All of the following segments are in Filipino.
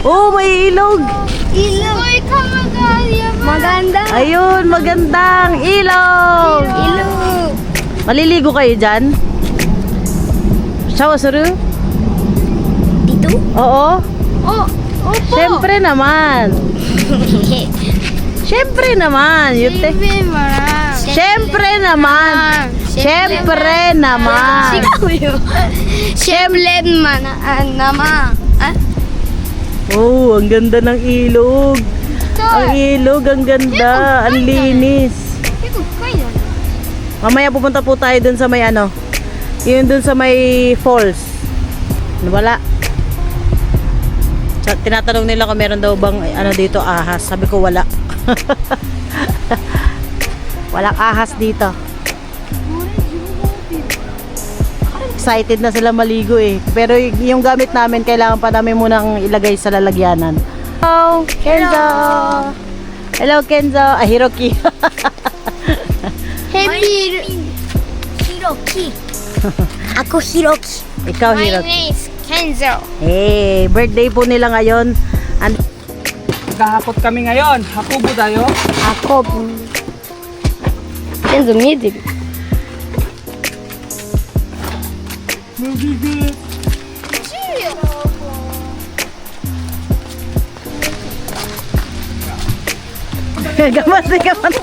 Oh, may ilog. Ilog. Maganda. Ayun, magandang ilog. Ilog. Maliligo kayo dyan? Shawasuru? Dito? Oo. Oh, opo. Siyempre naman. Siyempre naman. Yute. Siyempre naman. Siyempre naman. Siyempre naman. Oh, ang ganda ng ilog. Ang ilog, ang ganda. Ang linis. Mamaya pupunta po tayo dun sa may ano. Yun dun sa may falls. Wala. Tinatanong nila kung meron daw bang ano dito ahas. Sabi ko wala. Walang ahas dito. Excited na sila maligo eh. Pero yung gamit namin kailangan pa namin munang ilagay sa lalagyanan. Hello, Kenzo. Hello, Kenzo. Ah, Hiroki. Hiroki. Ako Hiroki. Ikaw, My Hiroki. name is Kenzo. Hey, birthday po nila ngayon. Gahakot kami ngayon. Hakubo tayo. Ako. Kenzo, music. Gamas na gamas.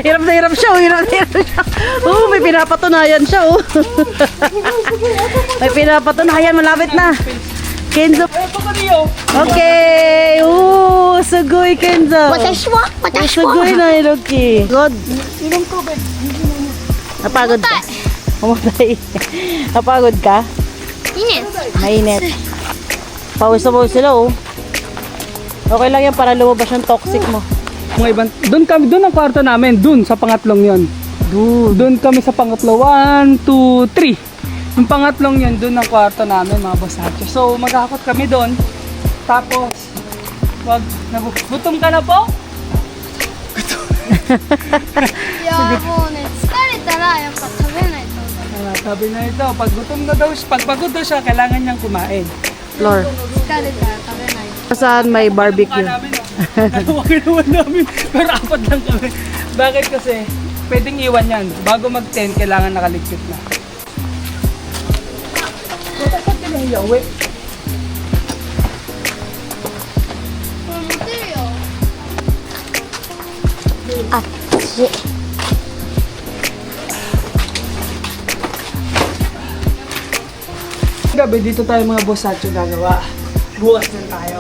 Hirap na hirap siya. Hirap na hirap siya. Oh, may pinapatunayan siya. Oh. May pinapatunayan. Malapit na. Kenzo. Okay. Oh, sugoy Kenzo. Watashwa. Sugoy na Hiroki. God. Napagod ka? Pumatay. Napagod ka? Init. Mainit. Pawis na pawis sila oh. Okay lang yan para lumabas yung toxic mo. Mga ibang, doon ang kwarto namin, doon sa pangatlong yon. Doon kami sa pangatlo, 1, 2, 3. Yung pangatlong yon, doon ang kwarto namin mga bossatcho. So maghahakot kami doon. Tapos, gutom ka na po? Sabi na ito, pag gutom na daw, pag pagod daw siya, kailangan niyang kumain. Floor. Saan may barbecue? Dalawa naman namin, pero 4 lang kami. Bakit kasi, pwedeng iwan yan. Bago mag-10, kailangan nakaligpit na. Dapat ka lang yawi. Gabi, dito tayo mga bossatcho gagawa. Bukas din tayo.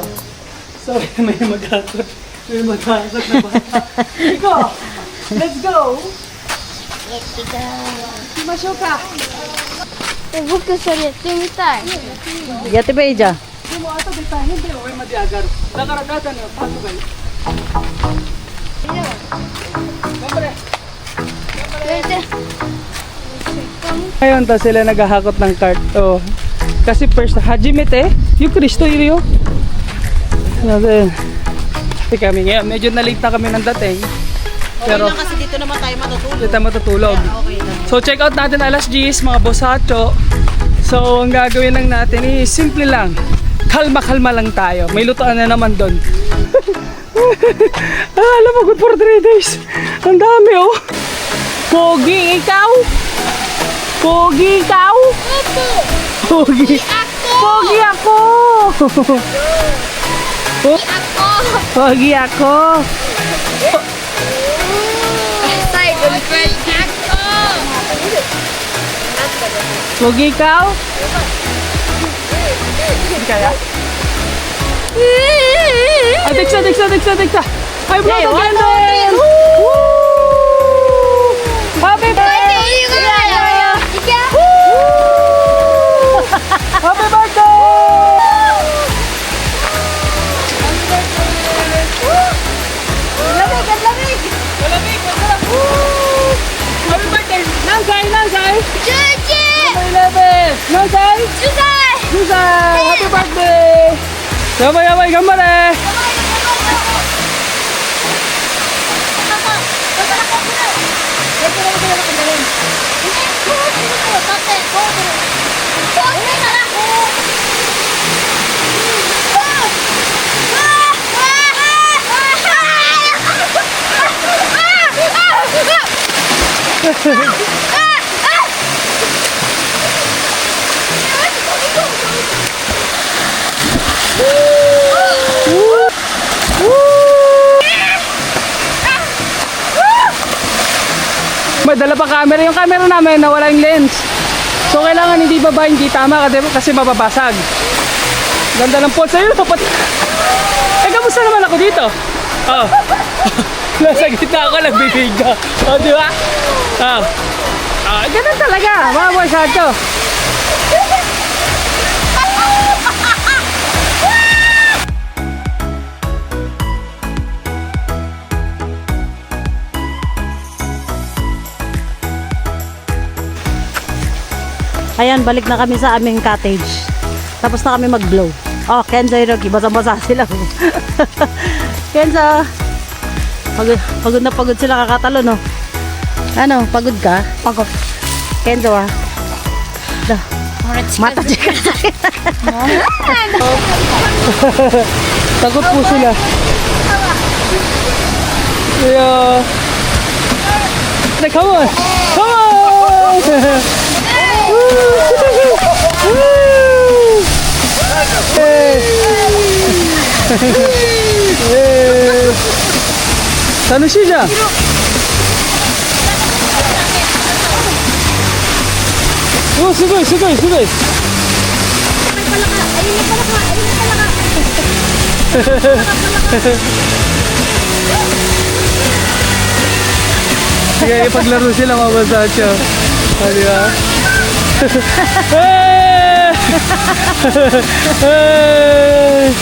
So, may mag-hakot. May mag-hakot na bata. Iko! Let's go! Mashoka! Buka sa yate mitai. Yate ba ija? Hindi mo ata dito. Hindi mo madiagar. Nakaragatan na. Pato kayo. Gambare! Ngayon ta sila naghahakot ng cart. Oh. Kasi first, hajimete, yung Kristo yun. Kasi kami ngayon, medyo na-late na kami ng dating. Pero kasi dito naman tayo matutulog. dito matutulog. Okay lang. So check out natin alas 10 mga bossatcho. So ang gagawin lang natin is simple lang. Kalma-kalma lang tayo. May lutoan na naman doon. Alam mo, good for 3 days. Ang dami oh. Pogi, ikaw? Pogi, ikaw? Pogi. Pogi ako. Pogi ako. Pogi ikaw? Hindi kaya? Diksa. Ay, bro, again. Woo! Happy birthday! Happy birthday! Lamig! Happy birthday! Nansay! Nansay! Susay! Happy birthday! Yabay! Gambare! May dala pa camera. Yung camera namin nawala yung lens. So kailangan hindi baba, hindi tama kasi mababasag. Ganda ng pose sa'yo. Eh, kamusta naman ako dito? Oh. Nasa gitna ako, nagbibig ka. Oh, di ba? Oh. Oh, ganun talaga. Mga boy, Sancho. Ayan, balik na kami sa aming cottage. Tapos na kami mag-blow. Oh, Kenzo yung Rocky. Basa-basa sila. Kenzo. Pagod na pagod sila kakatalo, no? Ano, pagod ka? Pagod. Kenzo, ah. Da. Mata chika. Takot po sila. Kaya... Come on! Come on!楽しいじゃん。お、すごいすごいすごい。Kaya ipaglaro sila mga basacho. O, di ba? Hey! Hey!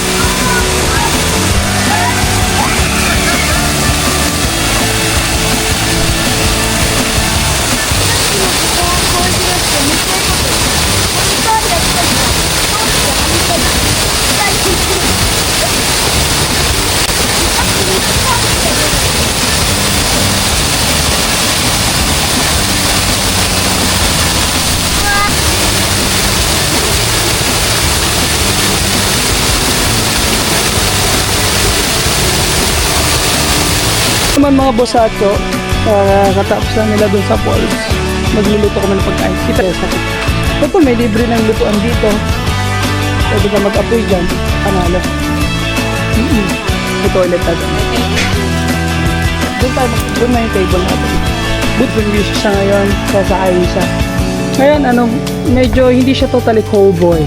Naman mga bosacho, katapos lang nila dun sa falls, magluluto kami ng pagkain. Kita sa ito, may libre ng lutuan dito. Pwede ka mag-apoy dyan, panalo. May toilet na dun. Doon na yung table natin. But when view siya ngayon, sasakayin siya. Ngayon, medyo hindi siya totally cowboy.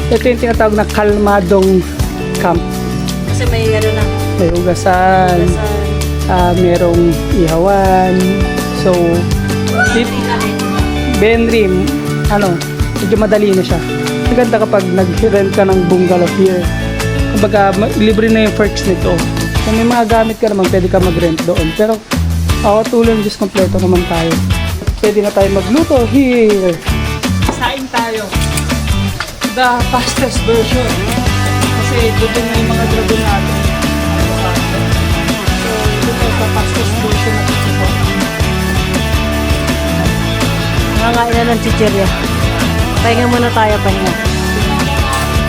Ito yung tinatawag na kalmadong camp. Kasi may na. May ugasan. Merong ihawan. So, Benrim, medyo madali na siya. Maganda kapag nag-rent ka ng bungalow here. Kumbaga, libre na yung perks nito. Kung may mga gamit ka naman, pwede ka mag-rent doon. Pero, tulong Diyos, kompleto naman tayo. Pwede na tayo magluto here. Saing tayo. The fastest version. Kasi doon na yung mga dragon natin. Sa fastest version na ito. Nangangain na ng chichirya. Pahinga muna tayo, pahinga.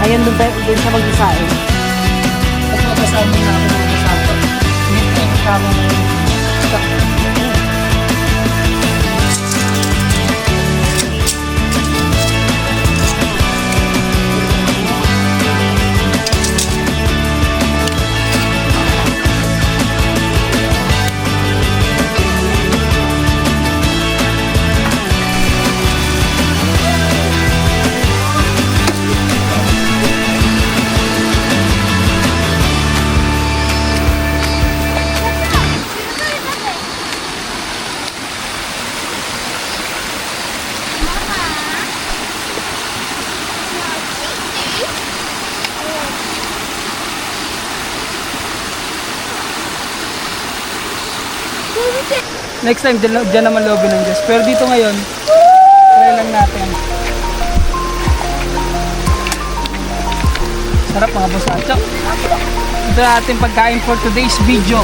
Ayun, dun siya mag-design. At makasama na ako ng kasama. Hindi yung kama na yun. Next time, dyan naman lobby ng Diyos. Pero dito ngayon, try lang natin. Sarap mga bosacho. Ito na ating pagkain for today's video.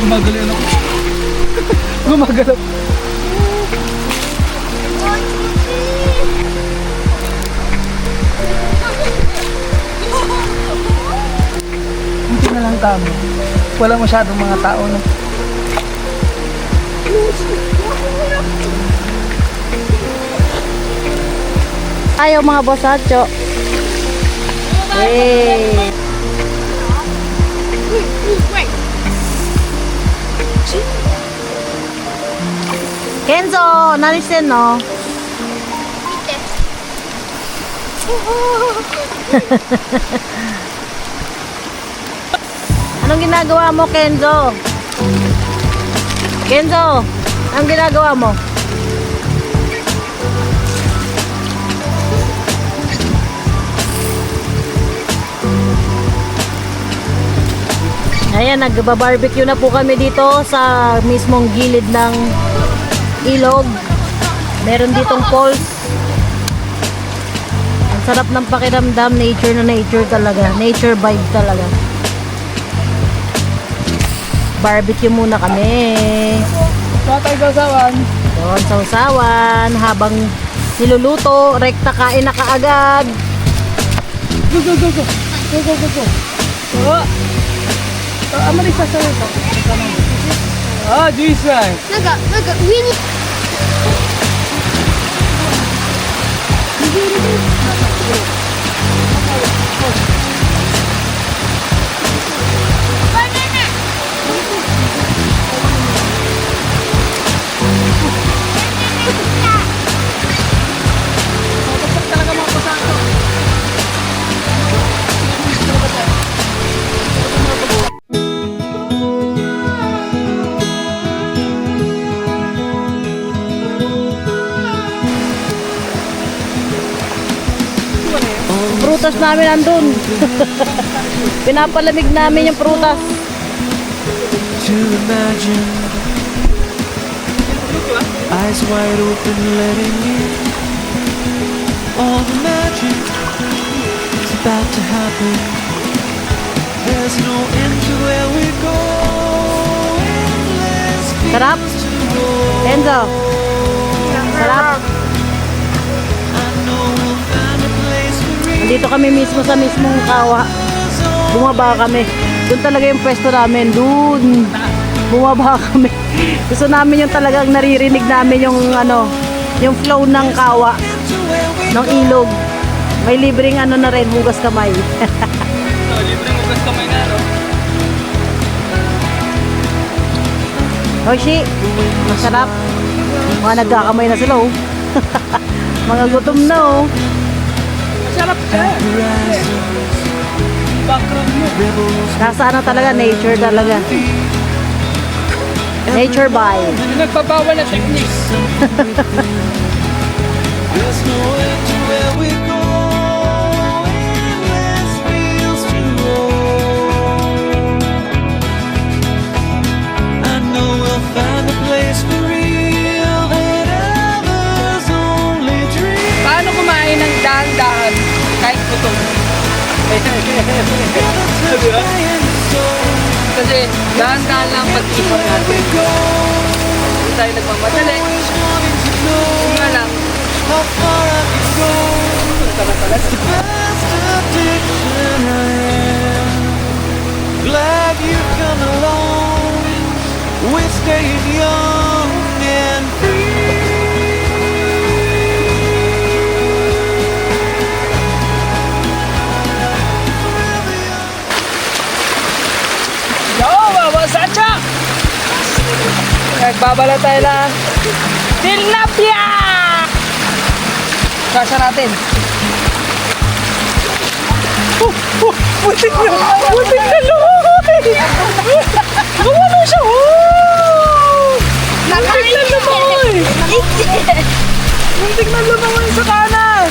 Gumagalaw ako. Gumagalaw. tama. Wala masyadong mga tao, no? Ayaw mga bosacho. Hey. Kenzo, nalisin no? Anong ginagawa mo, Kenzo? Kenzo, anong ginagawa mo? Ayan, nagba-barbecue na po kami dito sa mismong gilid ng ilog. Meron ditong falls. Ang sarap ng pakiramdam, nature na nature talaga. Nature vibe talaga. Barbecue muna kami. Wala tayo sausawan. Doon sa usawan, habang niluluto, rekta kain na kaagad. Go, go, go, go. Go, go, go, go. Oh. Amarisa sa ito. Ah, this one. なんか上に Prutas namin andun. Pinapalamig namin yung prutas. To imagine, eyes wide open, letting in all the magic is about to happen. There's no end to where we go. Endless Sarap. fields to roam. Enzo. Sarap. I know we'll find a place for real. Dito kami mismo sa mismong kawa. Bumaba kami. Doon talaga yung pwesto namin. Doon. Bumaba kami. Gusto namin yung talagang naririnig namin yung ano, yung flow ng kawa, ng ilog. May libreng ano na rin, hugas kamay. So, libreng ugas kamay na, no? Hoshi, masarap. Mga nagkakamay na sila, oh. Mga gutom na, oh. Masarap siya. Background mo. Nasa ano talaga, nature talaga. Nature vibe. Yung nagpabawal na techniques. There's no end to where we go. Endless fields to roam. I know we'll find a place for real that others only dream. Paano kumain ng dahan-dahan kahit gutom? Sabi ba? Kasi dahan-dahan lang pag-ikot natin. Hindi tayo nagmamadali. Hindi nga lang. How far I can go. Punta na talaga. Best addiction I am. Glad you've come along. We're staying young and free. Yo, Baba Sacha! Nagbabala tayo lang. Tilapia! Sasa natin. Butik na lumoy! Gumano siya! Butik na lumoy! Butik na lumoy sa kanan!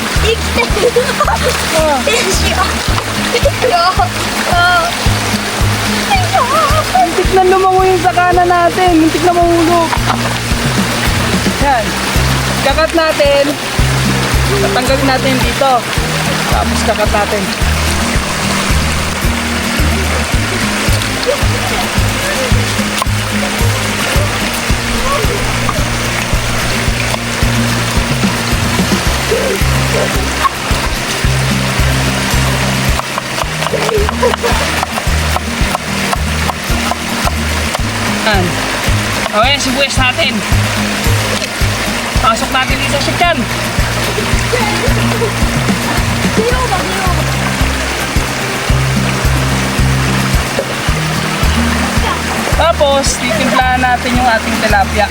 Muntik na lumangoy yung sakana natin. Muntik na mahulog. Yan. Kakat natin. Tatanggalin natin dito. Tapos kakat natin. Yan. Okay, sibuyas natin. Pasok natin dito sa tiyan. Tapos, titimplahan natin yung ating tilapia.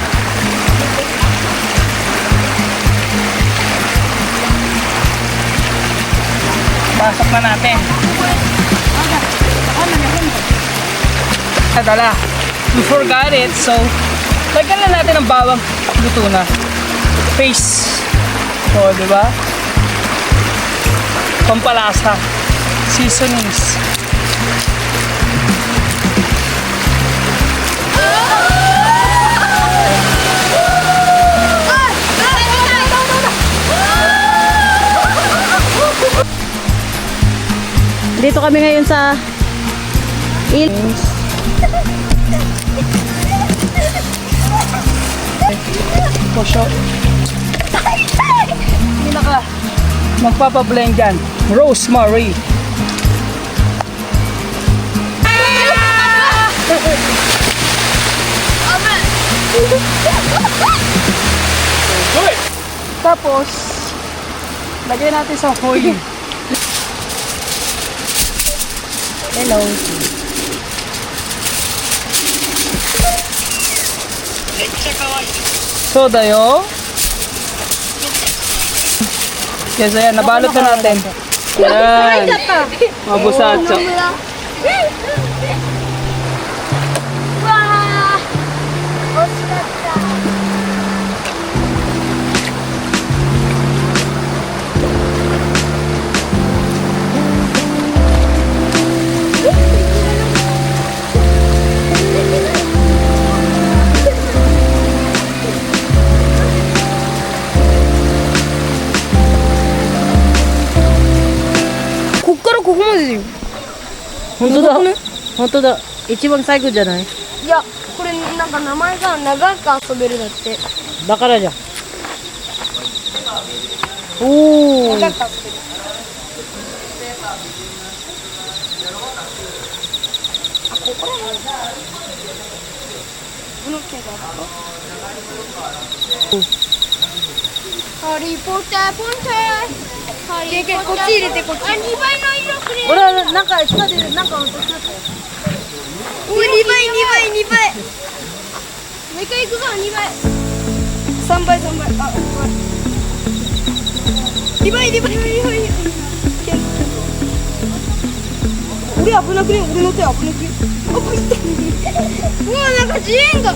Pasok na natin. Dala. We forgot it, so lagyan na natin ng bawang. Luto na. Paste. So, di ba? Pampalasa. Seasonings. Dito kami ngayon sa Posyo. Pinaka magpapablend dyan. Rosemary. Good. Tapos, lagay natin sa foil. hello. Soda yo. Yes, ayan, nabalot na natin. Yan. Mabusatso.本当だ。一番最後じゃない？いや、これなんか名前が長く遊べるだって。だからじゃん。おお。長く遊べる。あ、ここら辺。この毛が。ハリーポッターポンター。ハリーポッター。こっち入れてこっち。あ、2倍の色くれ。俺はなんか下でなんか落としちゃったよ。おい、2倍2倍2倍。もう一回行くぞ、2倍。3倍3倍。あ、2倍2倍2倍。俺危なくね、俺の手危なくね。あ、こいって。うわ、なんか地面が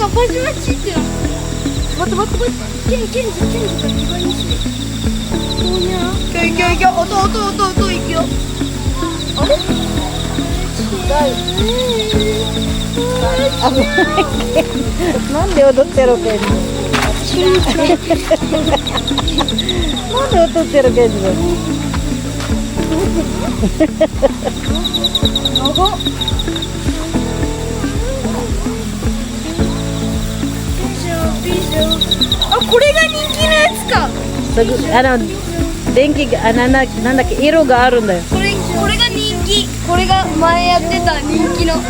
バチバチってな。待って待って待って。ケンジが2倍にして。おにゃ。いけいけ、音いくよ。あれ？なんで踊ってるけんの？なんで踊ってるけんの？長っ。あ、これが人気のやつか。すぐ電気がなんだっけ色があるんだよ。これが人気。これが前やってた人気の。こ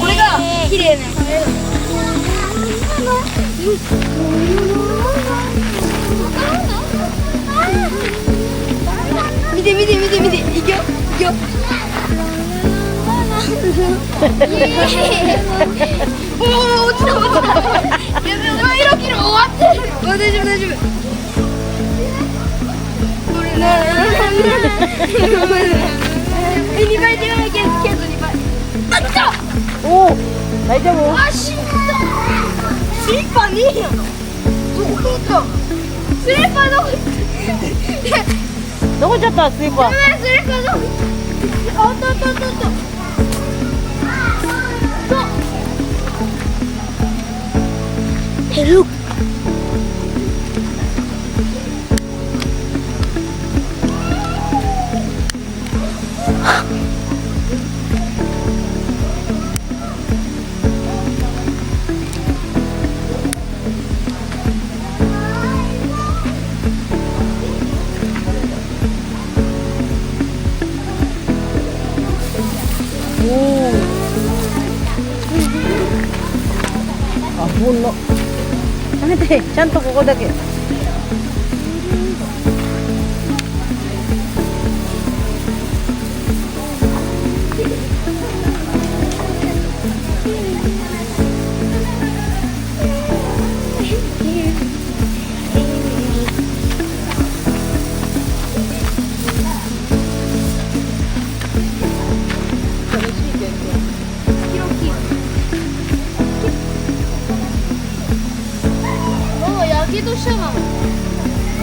れが綺麗なやつ。見て見て見て見て。いくよいくよ。おお、落ちた落ちた。やべえ、色切る終わってる。大丈夫大丈夫。これな。2倍ではないけど2倍。あった。おお、大丈夫？あ、死んだ。スリッパねえよ。どこ行った？スリッパどこ行った？どこ行っちゃったスリッパ？スリッパどこ行った？あったあったあったあった。Hello. Buno. Ano te? Chanto ko dagi.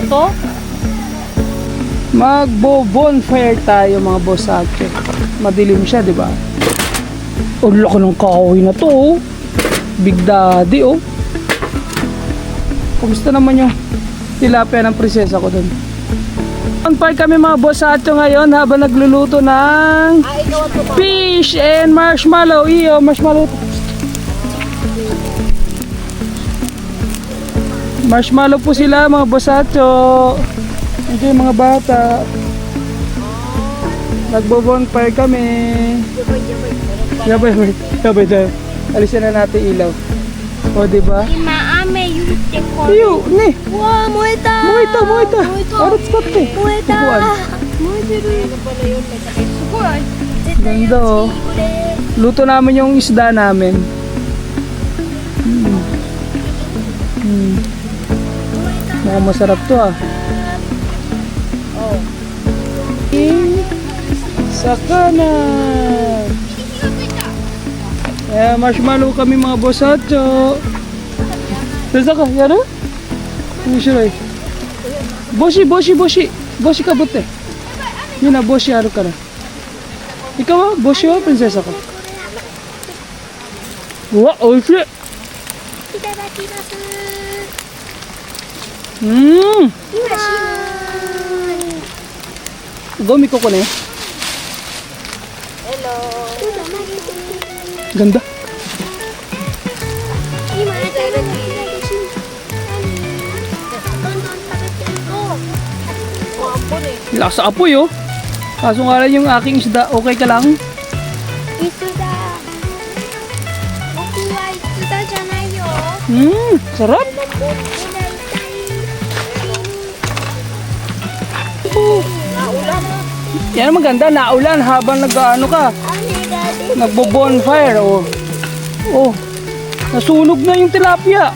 Ito? Magbo-bonfire tayo mga boss ate. Madilim siya, di ba? Ang laki ng kahoy na to, oh. Big Daddy, oh. Kumusta naman yung tilapia ng prinsesa ko dun? Bonfire kami mga boss ate ngayon habang nagluluto ng fish and marshmallow. Iyo, marshmallow. Marshmallow po sila mga bosacho. Enjoy mga bata. Nagbo-bonfire kami. Yabay. Alisin na natin ilaw. O diba? Maame yute ko. Iyo, ni. Wow, moeta. Moita. Ano spot eh? Moeta. Upuan. Moeta. Sugoi. Ganda oh. Luto namin yung isda namin. Mukhang masarap to ah. Oh. Saka na. Marshmallow kami mga bosacho. Saka, yan o? Ano siya eh? Boshi ka bote. Yun na, boshi haro ka na. Ikaw ah, boshi o, prinsesa ka. Wow, oishi! Gomi ko ne. Hello. Ganda. Lakas sa apoy oh. Kaso nga lang yung aking isda, okay ka lang? Sarap. Yan ang maganda, naulan habang nag-ano ka, nagbo-bonfire oh. Oh, nasunog na yung tilapia.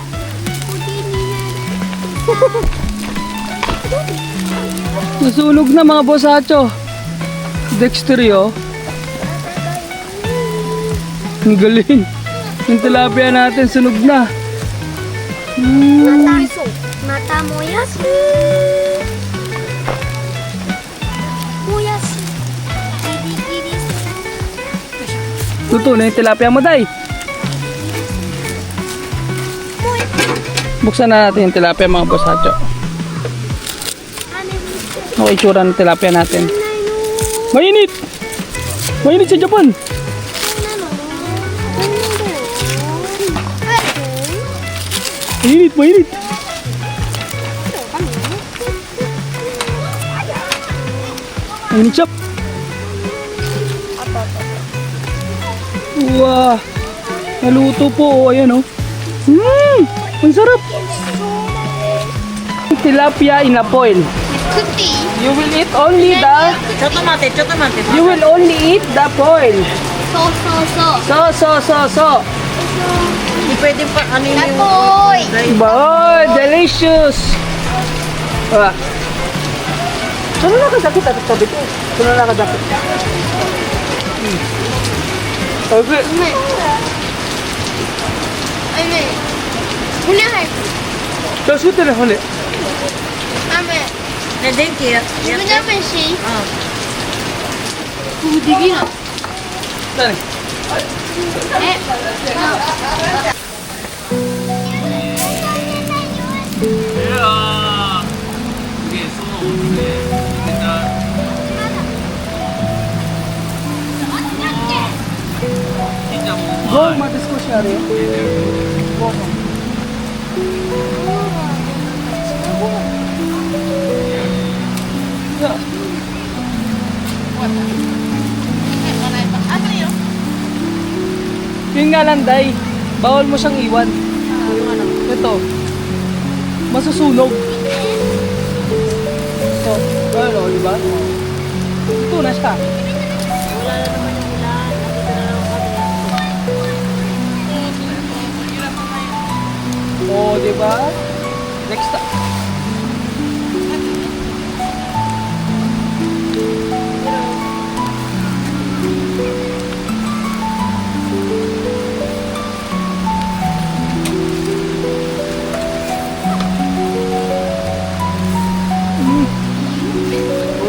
Nasunog na mga bosacho. Dexter oh. Ang galing. Yung tilapia natin sunog na. Mata moyasu. Moyasu. Luto na yung tilapia mo, Day. Buksan na natin yung tilapia mga bosacho. Ano itsura ng tilapia natin? Mainit! Mainit sa Japan! Mainit! Mainit siya! Wow! Naluto po! Ayan oh! Ang sarap! Tilapia in a foil. You will eat only the... Chotomate. You will only eat the foil. So. Hindi pwede pa ano yung... Boy. Oh, delicious! Ah. Saan na nakadakit at sabi ko? Saan na nakadakit? Okay. 骨入る。 Tapos ito na huli. 雨。ね、電気や自分で雨し。うできない。 Saan? ごまで少しあるよ。Yun nga lang, Day. Bawal mo siyang iwan. to. Masusunog. So, ano, di ba? Ito na siya. Wala na naman yung ulan. Nakita na lang kami. Oh, di ba? Next time.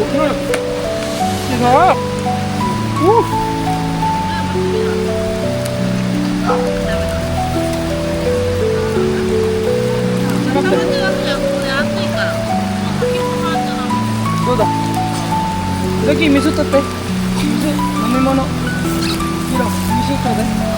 Okay. Sarap. Sarap din.どうだザキ水取って飲み物ヒロ水取って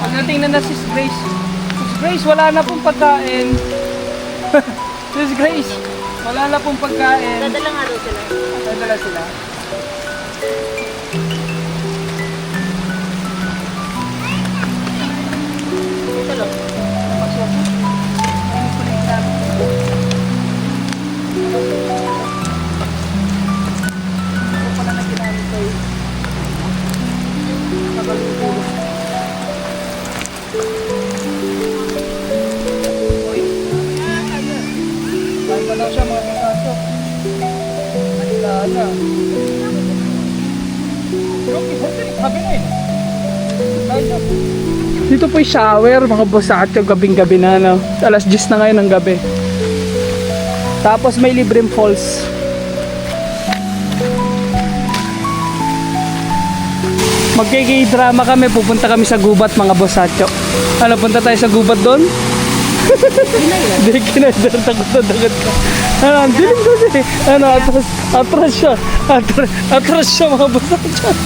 Pagdating na Sis Grace. Sis Grace, wala na pong pagkain. Sis Grace, wala na pong pagkain. Dadala nga daw sila. Dadala sila. Ito lang. Ito pala na ginamit ko eh. Nakaluto. Kain pa daw siya mga kasaso. Naglaan na. Dito po yung shower, mga boss at yung gabing-gabi na, no? Alas 10 na ngayon ng gabi. Tapos may libreng falls. Magkiki-drama kami, pupunta kami sa gubat mga boss at yung. Ano, punta tayo sa gubat doon? Hindi, kinaider, takot na takot ka. Ano, ang dilim kasi. Ano, atras siya. Atras siya mga boss at yung.